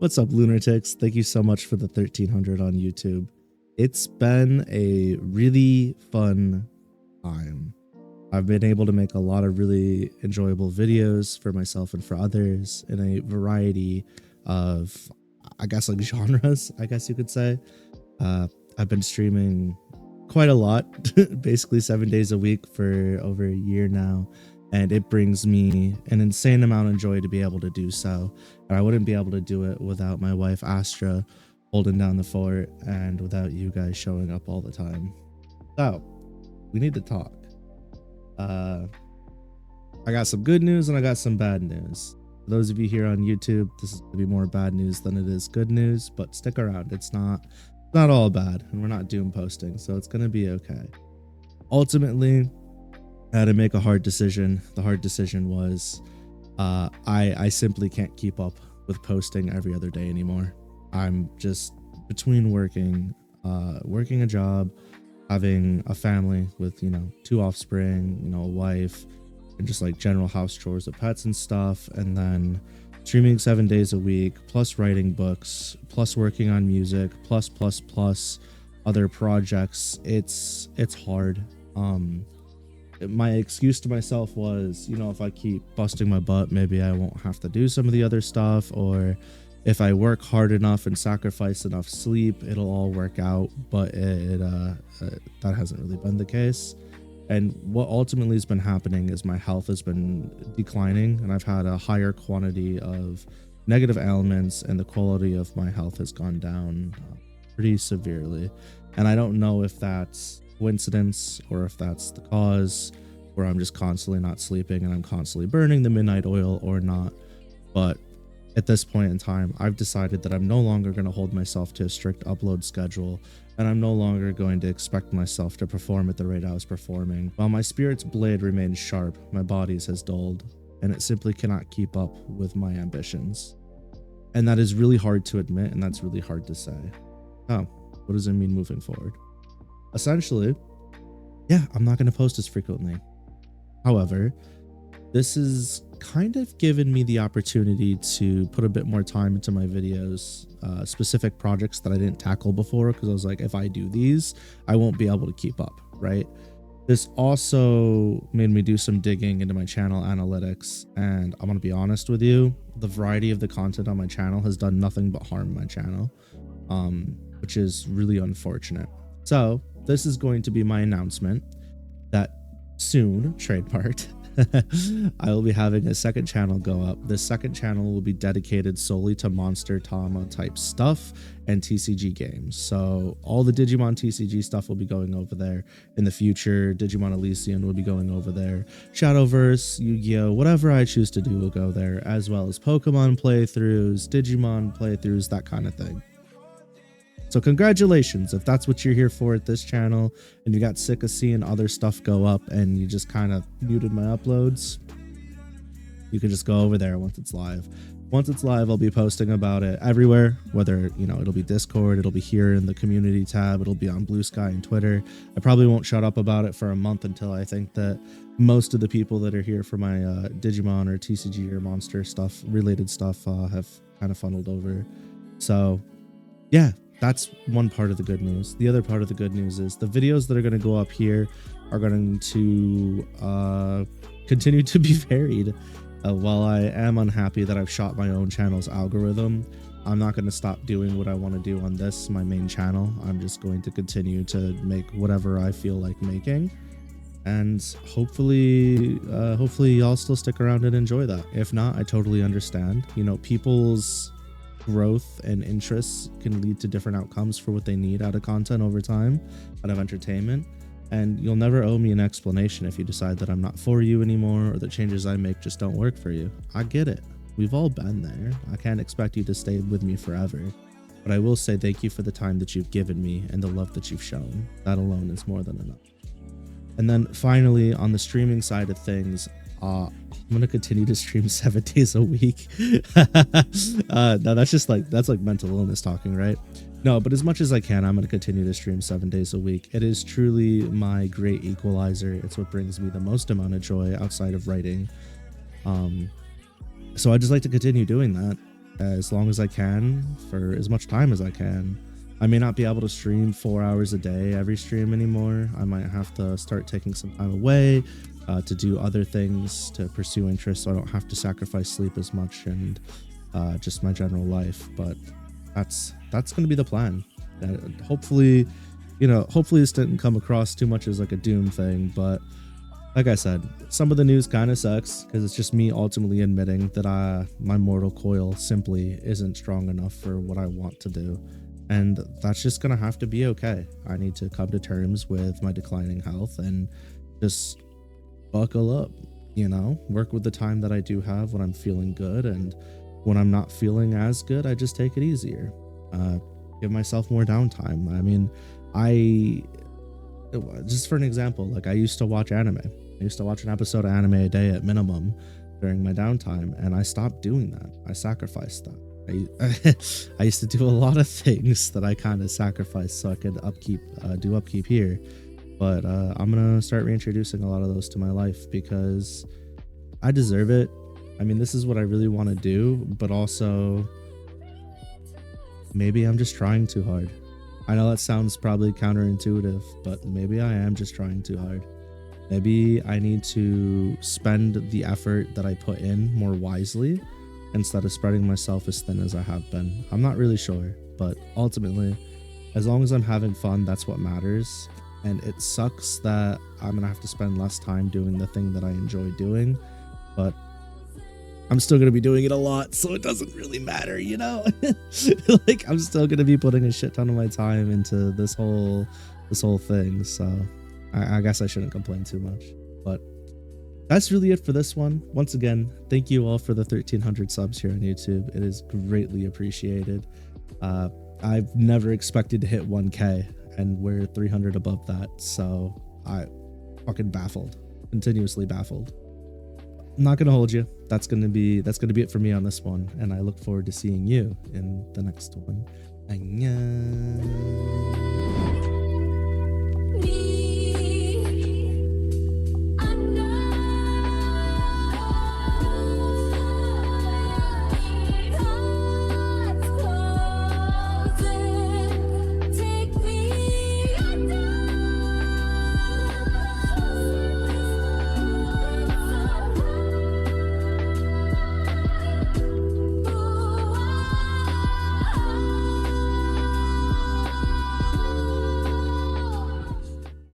What's up, lunatics? Thank you so much for the 1300 on YouTube. It's been a really fun time. I've been able to make a lot of really enjoyable videos for myself and for others in a variety of, I guess, like genres, I guess you could say. I've been streaming quite a lot, basically 7 days a week for over a year now. And it brings me an insane amount of joy to be able to do so. And I wouldn't be able to do it without my wife, Astra, holding down the fort, and without you guys showing up all the time. So, we need to talk. I got some good news and I got some bad news. For those of you here on YouTube, this is going to be more bad news than it is good news, but stick around. It's not all bad, and we're not doom posting, so it's going to be okay. Ultimately, I had to make a hard decision. The hard decision was I simply can't keep up with posting every other day anymore. I'm just between working a job, having a family with, 2 offspring, a wife, and just like general house chores with pets and stuff, and then streaming 7 days a week, plus writing books, plus working on music, plus other projects. It's hard. My excuse to myself was, if I keep busting my butt, maybe I won't have to do some of the other stuff, or if I work hard enough and sacrifice enough sleep, it'll all work out. But that hasn't really been the case. And what ultimately has been happening is my health has been declining, and I've had a higher quantity of negative ailments, and the quality of my health has gone down pretty severely. And I don't know if that's coincidence or if that's the cause, or I'm just constantly not sleeping and I'm constantly burning the midnight oil or not. But at this point in time, I've decided that I'm no longer going to hold myself to a strict upload schedule, and I'm no longer going to expect myself to perform at the rate I was performing. While my spirit's blade remains sharp, my body's has dulled, and it simply cannot keep up with my ambitions. And that is really hard to admit, and that's really hard to say. Oh, what does it mean moving forward? Essentially, yeah, I'm not going to post as frequently. However, this has kind of given me the opportunity to put a bit more time into my videos, specific projects that I didn't tackle before, because I was like, if I do these, I won't be able to keep up, right? This also made me do some digging into my channel analytics, and I'm going to be honest with you, the variety of the content on my channel has done nothing but harm my channel, which is really unfortunate. So this is going to be my announcement that soon, trademarked, I will be having a second channel go up. This second channel will be dedicated solely to Monster Tama type stuff and TCG games. So all the Digimon TCG stuff will be going over there. In the future, Digimon Elysian will be going over there. Shadowverse, Yu-Gi-Oh, whatever I choose to do will go there, as well as Pokemon playthroughs, Digimon playthroughs, that kind of thing. So congratulations if that's what you're here for at this channel, and you got sick of seeing other stuff go up and you just kind of muted my uploads. You can just go over there once it's live. Once it's live, I'll be posting about it everywhere, whether, it'll be Discord, it'll be here in the community tab, it'll be on Blue Sky and Twitter. I probably won't shut up about it for a month until I think that most of the people that are here for my Digimon or TCG or Monster stuff, related stuff, have kind of funneled over. So yeah, that's one part of the good news. The other part of the good news is the videos that are going to go up here are going to continue to be varied. While I am unhappy that I've shot my own channel's algorithm, I'm not going to stop doing what I want to do on this, my main channel. I'm just going to continue to make whatever I feel like making. And hopefully y'all still stick around and enjoy that. If not, I totally understand. People's growth and interests can lead to different outcomes for what they need out of content over time, out of entertainment. And you'll never owe me an explanation if you decide that I'm not for you anymore, or the changes I make just don't work for you. I get it. We've all been there. I can't expect you to stay with me forever. But I will say thank you for the time that you've given me and the love that you've shown. That alone is more than enough. And then finally, on the streaming side of things, I'm going to continue to stream 7 days a week. No, that's like mental illness talking, right? No, but as much as I can, I'm going to continue to stream 7 days a week. It is truly my great equalizer. It's what brings me the most amount of joy outside of writing. So I just like to continue doing that. as long as I can for as much time as I can. I may not be able to stream 4 hours a day every stream anymore. I might have to start taking some time away to do other things, to pursue interests, so I don't have to sacrifice sleep as much and just my general life. But that's going to be the plan. Hopefully, hopefully this didn't come across too much as like a doom thing, but like I said, some of the news kind of sucks because it's just me ultimately admitting that my mortal coil simply isn't strong enough for what I want to do. And that's just going to have to be okay. I need to come to terms with my declining health and just buckle up, work with the time that I do have when I'm feeling good. And when I'm not feeling as good, I just take it easier. Give myself more downtime. I mean, just for an example, like I used to watch anime. I used to watch an episode of anime a day at minimum during my downtime, and I stopped doing that. I sacrificed that. I used to do a lot of things that I kind of sacrificed so I could do upkeep here. But I'm gonna start reintroducing a lot of those to my life because I deserve it. I mean, this is what I really want to do, but also maybe I'm just trying too hard. I know that sounds probably counterintuitive, but maybe I am just trying too hard. Maybe I need to spend the effort that I put in more wisely instead of spreading myself as thin as I have been. I'm not really sure, but ultimately, as long as I'm having fun, that's what matters. And it sucks that I'm gonna have to spend less time doing the thing that I enjoy doing, but I'm still gonna be doing it a lot, so it doesn't really matter, like I'm still gonna be putting a shit ton of my time into this whole thing, so I guess I shouldn't complain too much. But that's really it for this one. Once again, thank you all for the 1,300 subs here on YouTube. It is greatly appreciated. I've never expected to hit 1K, and we're 300 above that, so I fucking baffled, continuously baffled. I'm not gonna hold you. That's gonna be it for me on this one, and I look forward to seeing you in the next one. Annyeong.